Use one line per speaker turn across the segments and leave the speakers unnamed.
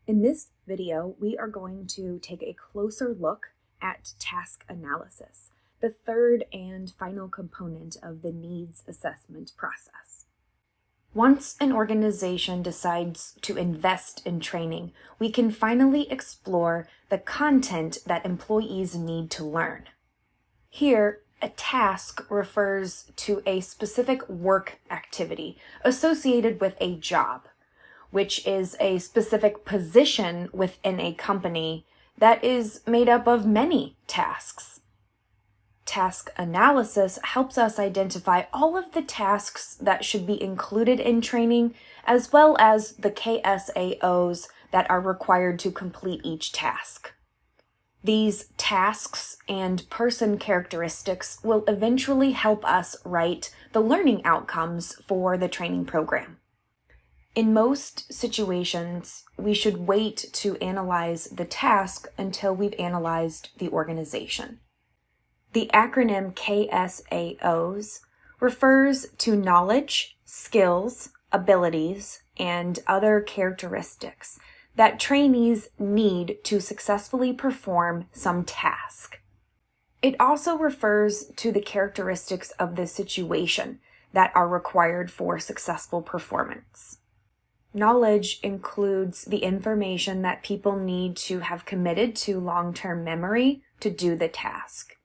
In this video, we are going to take a closer look at task analysis, the third and final component of the needs assessment process. Once an organization decides to invest in training, we can finally explore the content that employees need to learn. Here, a task refers to a specific work activity associated with a job, which is a specific position within a company that is made up of many tasks. Task analysis helps us identify all of the tasks that should be included in training, as well as the KSAOs that are required to complete each task. These tasks and person characteristics will eventually help us write the learning outcomes for the training program. In most situations, we should wait to analyze the task until we've analyzed the organization. The acronym KSAOs refers to knowledge, skills, abilities, and other characteristics that trainees need to successfully perform some task. It also refers to the characteristics of the situation that are required for successful performance. Knowledge includes the information that people need to have committed to long-term memory to do the task.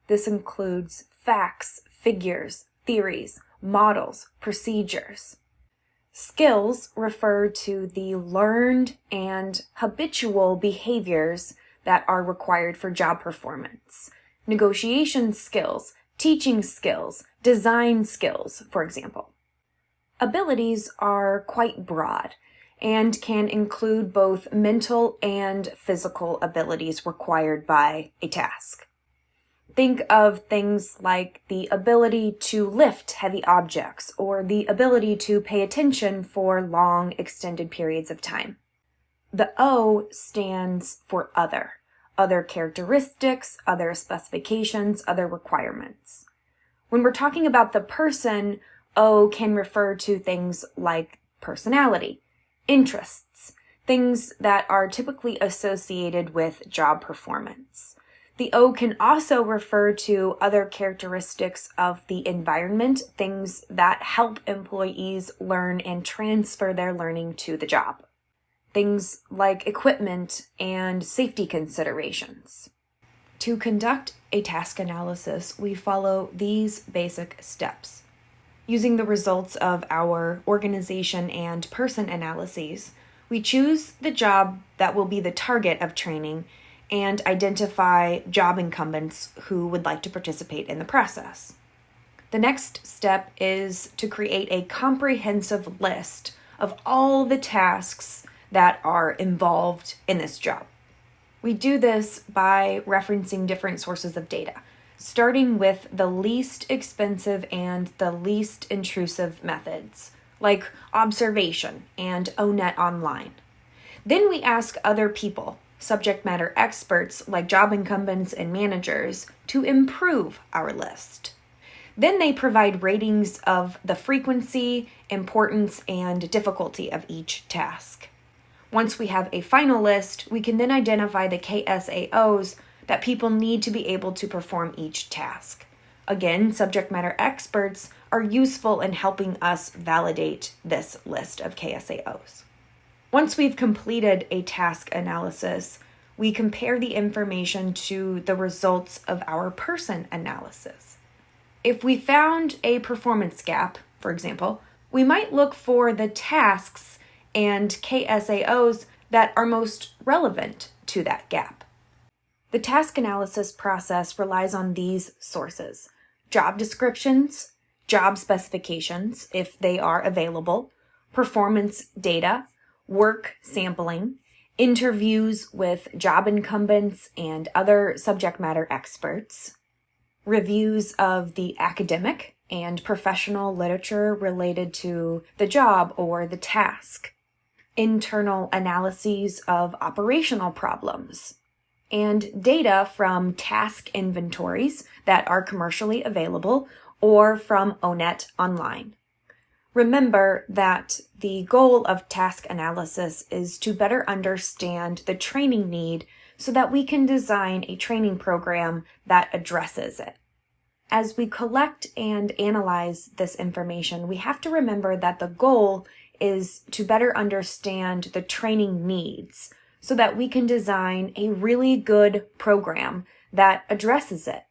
This includes facts, figures, theories, models, procedures. Skills refer to the learned and habitual behaviors that are required for job performance. Negotiation skills, teaching skills, design skills, for example. Abilities are quite broad and can include both mental and physical abilities required by a task. Think of things like the ability to lift heavy objects or the ability to pay attention for long, extended periods of time. The O stands for other characteristics, other specifications, other requirements. When we're talking about the person, O can refer to things like personality, interests, things that are typically associated with job performance. The O can also refer to other characteristics of the environment, things that help employees learn and transfer their learning to the job. Things like equipment and safety considerations. To conduct a task analysis, we follow these basic steps. Using the results of our organization and person analyses, we choose the job that will be the target of training and identify job incumbents who would like to participate in the process. The next step is to create a comprehensive list of all the tasks that are involved in this job. We do this by referencing different sources of data, starting with the least expensive and the least intrusive methods, like observation and ONET online. Then we ask other people, subject matter experts like job incumbents and managers, to improve our list. Then they provide ratings of the frequency, importance, and difficulty of each task. Once we have a final list, we can then identify the KSAOs that people need to be able to perform each task. Again, subject matter experts are useful in helping us validate this list of KSAOs. Once we've completed a task analysis, we compare the information to the results of our person analysis. If we found a performance gap, for example, we might look for the tasks and KSAOs that are most relevant to that gap. The task analysis process relies on these sources: job descriptions, job specifications, if they are available, performance data, work sampling, interviews with job incumbents and other subject matter experts, reviews of the academic and professional literature related to the job or the task, internal analyses of operational problems, and data from task inventories that are commercially available or from ONET online. Remember that the goal of task analysis is to better understand the training need so that we can design a training program that addresses it. As we collect and analyze this information, we have to remember that the goal is to better understand the training needs so that we can design a really good program that addresses it.